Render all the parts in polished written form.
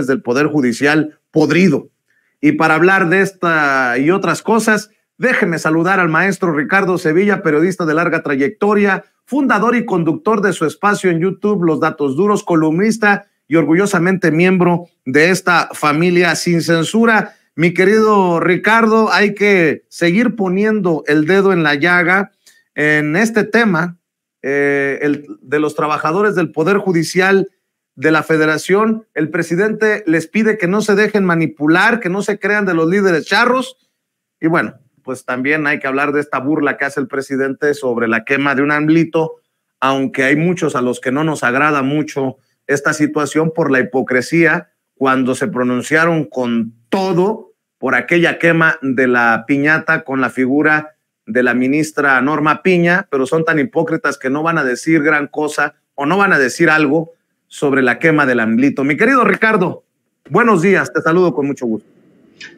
del Poder Judicial podrido. Y para hablar de esta y otras cosas, déjeme saludar al maestro Ricardo Sevilla, periodista de larga trayectoria, fundador y conductor de su espacio en YouTube, Los Datos Duros, columnista y orgullosamente miembro de esta familia sin censura. Mi querido Ricardo, hay que seguir poniendo el dedo en la llaga en este tema, el de los trabajadores del Poder Judicial de la Federación. El presidente les pide que no se dejen manipular, que no se crean de los líderes charros. Y bueno, pues también hay que hablar de esta burla que hace el presidente sobre la quema de un AMLito, aunque hay muchos a los que no nos agrada mucho esta situación por la hipocresía cuando se pronunciaron con todo por aquella quema de la piñata con la figura de la ministra Norma Piña, pero son tan hipócritas que no van a decir gran cosa o no van a decir algo sobre la quema del AMLito. Mi querido Ricardo, buenos días, te saludo con mucho gusto.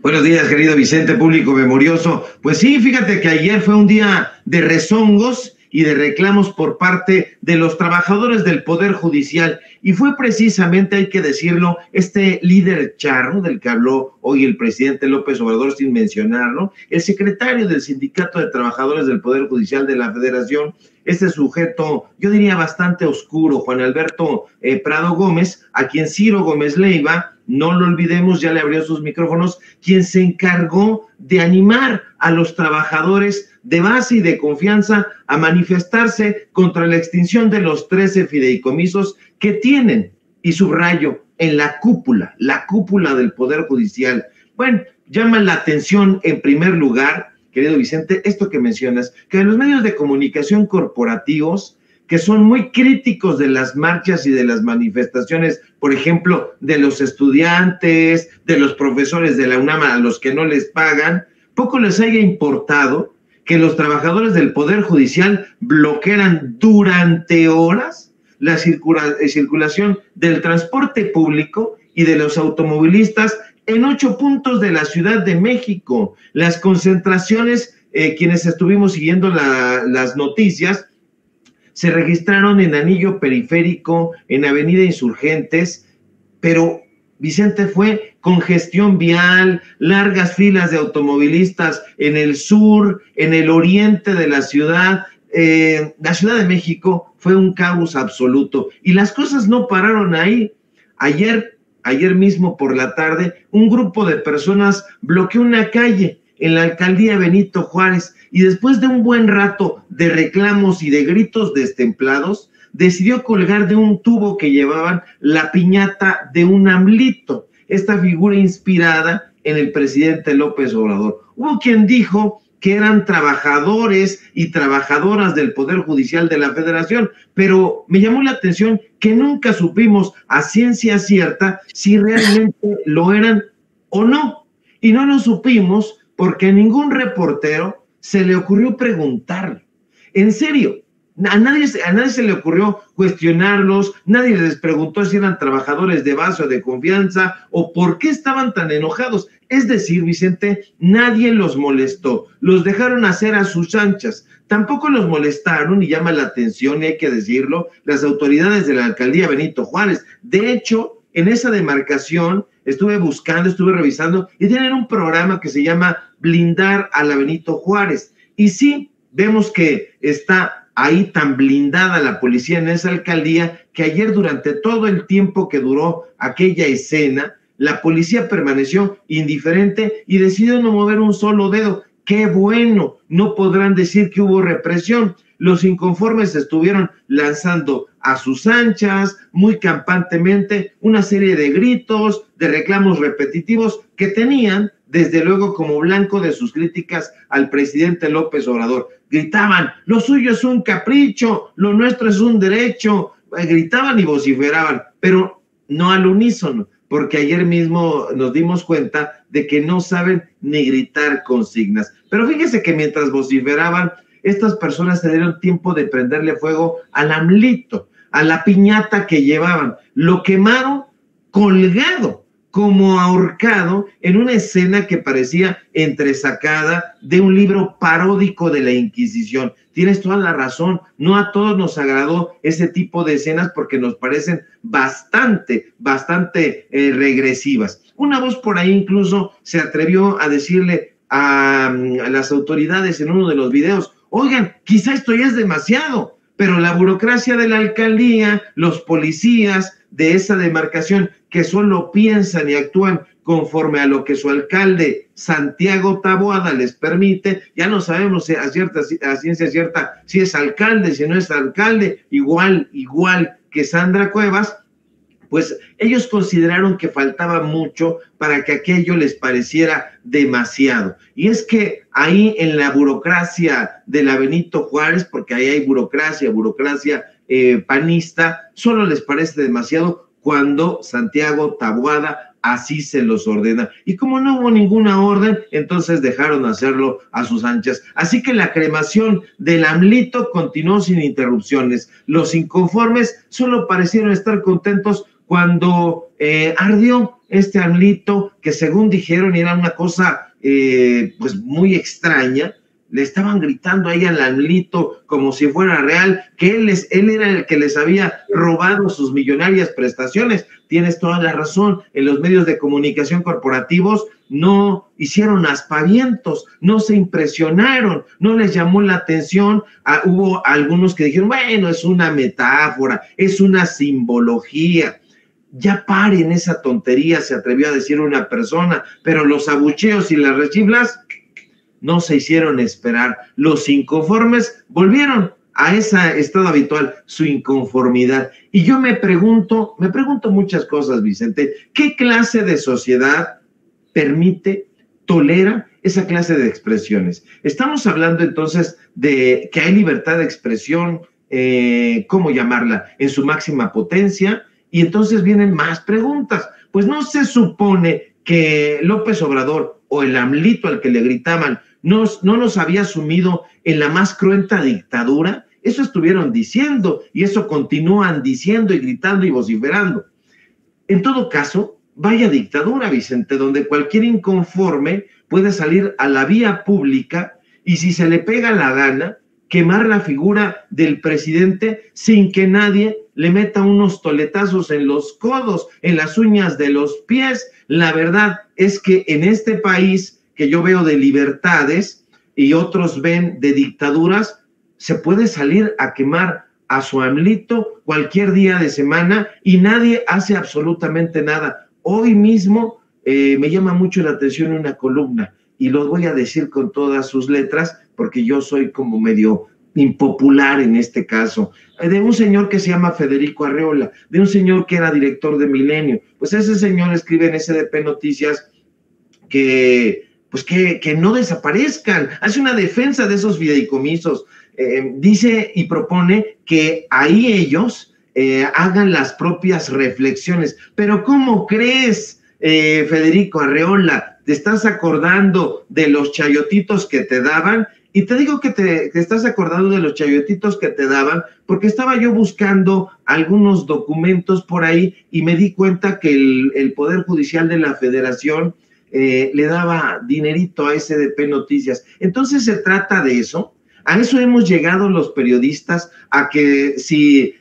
Buenos días, querido Vicente, público memorioso. Pues sí, fíjate que ayer fue un día de rezongos y de reclamos por parte de los trabajadores del Poder Judicial, y fue precisamente, hay que decirlo, este líder charro del que habló hoy el presidente López Obrador sin mencionarlo, el secretario del Sindicato de Trabajadores del Poder Judicial de la Federación, este sujeto, yo diría bastante oscuro, Juan Alberto Prado Gómez, a quien Ciro Gómez Leiva, no lo olvidemos, ya le abrió sus micrófonos, quien se encargó de animar a los trabajadores de base y de confianza a manifestarse contra la extinción de los 13 fideicomisos que tienen, y subrayo, en la cúpula del Poder Judicial. Bueno, llama la atención en primer lugar, querido Vicente, esto que mencionas, que en los medios de comunicación corporativos, que son muy críticos de las marchas y de las manifestaciones, por ejemplo, de los estudiantes, de los profesores de la UNAM a los que no les pagan, poco les haya importado que los trabajadores del Poder Judicial bloquearan durante horas la circulación del transporte público y de los automovilistas en 8 puntos de la Ciudad de México. Las concentraciones, quienes estuvimos siguiendo las noticias, se registraron en Anillo Periférico, en Avenida Insurgentes, pero Vicente, fue congestión vial, largas filas de automovilistas en el sur, en el oriente de la ciudad. La Ciudad de México fue un caos absoluto y las cosas no pararon ahí. Ayer mismo por la tarde, un grupo de personas bloqueó una calle en la alcaldía Benito Juárez y después de un buen rato de reclamos y de gritos destemplados, decidió colgar de un tubo que llevaban la piñata de un AMLito, esta figura inspirada en el presidente López Obrador. Hubo quien dijo que eran trabajadores y trabajadoras del Poder Judicial de la Federación, pero me llamó la atención que nunca supimos a ciencia cierta si realmente lo eran o no. Y no lo supimos porque a ningún reportero se le ocurrió preguntar. En serio, a nadie se le ocurrió cuestionarlos, nadie les preguntó si eran trabajadores de base o de confianza o por qué estaban tan enojados. Es decir, Vicente, nadie los molestó, los dejaron hacer a sus anchas. Tampoco los molestaron, y llama la atención, y hay que decirlo, las autoridades de la alcaldía Benito Juárez. De hecho, en esa demarcación estuve revisando, y tienen un programa que se llama Blindar a la Benito Juárez. Y sí, vemos que está ahí tan blindada la policía en esa alcaldía que ayer, durante todo el tiempo que duró aquella escena, la policía permaneció indiferente y decidió no mover un solo dedo. ¡Qué bueno! No podrán decir que hubo represión. Los inconformes estuvieron lanzando a sus anchas, muy campantemente, una serie de gritos, de reclamos repetitivos que tenían, desde luego, como blanco de sus críticas al presidente López Obrador. Gritaban, lo suyo es un capricho, lo nuestro es un derecho. Gritaban y vociferaban, pero no al unísono, porque ayer mismo nos dimos cuenta de que no saben ni gritar consignas. Pero fíjese que mientras vociferaban, estas personas se dieron tiempo de prenderle fuego al AMLito, a la piñata que llevaban. Lo quemaron colgado como ahorcado en una escena que parecía entresacada de un libro paródico de la Inquisición. Tienes toda la razón, no a todos nos agradó ese tipo de escenas porque nos parecen bastante regresivas. Una voz por ahí incluso se atrevió a decirle a las autoridades en uno de los videos: oigan, quizá esto ya es demasiado, pero la burocracia de la alcaldía, los policías de esa demarcación que solo piensan y actúan conforme a lo que su alcalde Santiago Taboada les permite, ya no sabemos a ciencia cierta si es alcalde, si no es alcalde, igual que Sandra Cuevas, pues ellos consideraron que faltaba mucho para que aquello les pareciera demasiado. Y es que ahí en la burocracia de la Benito Juárez, porque ahí hay burocracia panista, solo les parece demasiado cuando Santiago Taboada así se los ordena. Y como no hubo ninguna orden, entonces dejaron hacerlo a sus anchas. Así que la cremación del AMLito continuó sin interrupciones. Los inconformes solo parecieron estar contentos cuando ardió este AMLito, que según dijeron era una cosa pues muy extraña. Le estaban gritando ahí al AMLito como si fuera real, que él era el que les había robado sus millonarias prestaciones. Tienes toda la razón, en los medios de comunicación corporativos no hicieron aspavientos, no se impresionaron, no les llamó la atención. Hubo algunos que dijeron, bueno, es una metáfora, es una simbología. Ya paren esa tontería, se atrevió a decir una persona, pero los abucheos y las rechiflas no se hicieron esperar. Los inconformes volvieron a ese estado habitual, su inconformidad. Y yo me pregunto muchas cosas, Vicente. ¿Qué clase de sociedad tolera esa clase de expresiones? Estamos hablando entonces de que hay libertad de expresión, ¿cómo llamarla? En su máxima potencia. Y entonces vienen más preguntas. Pues no se supone que López Obrador o el AMLito al que le gritaban no nos había sumido en la más cruenta dictadura. Eso estuvieron diciendo y eso continúan diciendo y gritando y vociferando. En todo caso, vaya dictadura, Vicente, donde cualquier inconforme puede salir a la vía pública y, si se le pega la gana, quemar la figura del presidente sin que nadie le meta unos toletazos en los codos, en las uñas de los pies. La verdad es que en este país que yo veo de libertades y otros ven de dictaduras, se puede salir a quemar a su AMLito cualquier día de semana y nadie hace absolutamente nada. Hoy mismo me llama mucho la atención una columna, y lo voy a decir con todas sus letras porque yo soy como medio impopular en este caso, de un señor que se llama Federico Arreola, de un señor que era director de Milenio. Pues ese señor escribe en SDP Noticias que no desaparezcan, hace una defensa de esos fideicomisos, dice y propone que ahí ellos hagan las propias reflexiones. Pero ¿cómo crees, Federico Arreola? ¿Te estás acordando de los chayotitos que te daban? Y te digo que te estás acordando de los chayotitos que te daban porque estaba yo buscando algunos documentos por ahí y me di cuenta que el Poder Judicial de la Federación le daba dinerito a SDP Noticias. Entonces se trata de eso. A eso hemos llegado los periodistas, a que si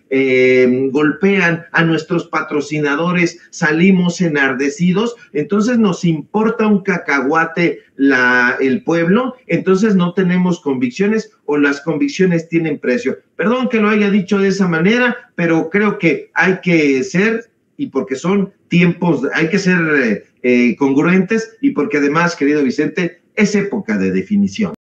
golpean a nuestros patrocinadores salimos enardecidos, entonces nos importa un cacahuate el pueblo, entonces no tenemos convicciones o las convicciones tienen precio. Perdón que lo haya dicho de esa manera, pero creo que hay que ser, y porque son tiempos, hay que ser congruentes, y porque además, querido Vicente, es época de definición.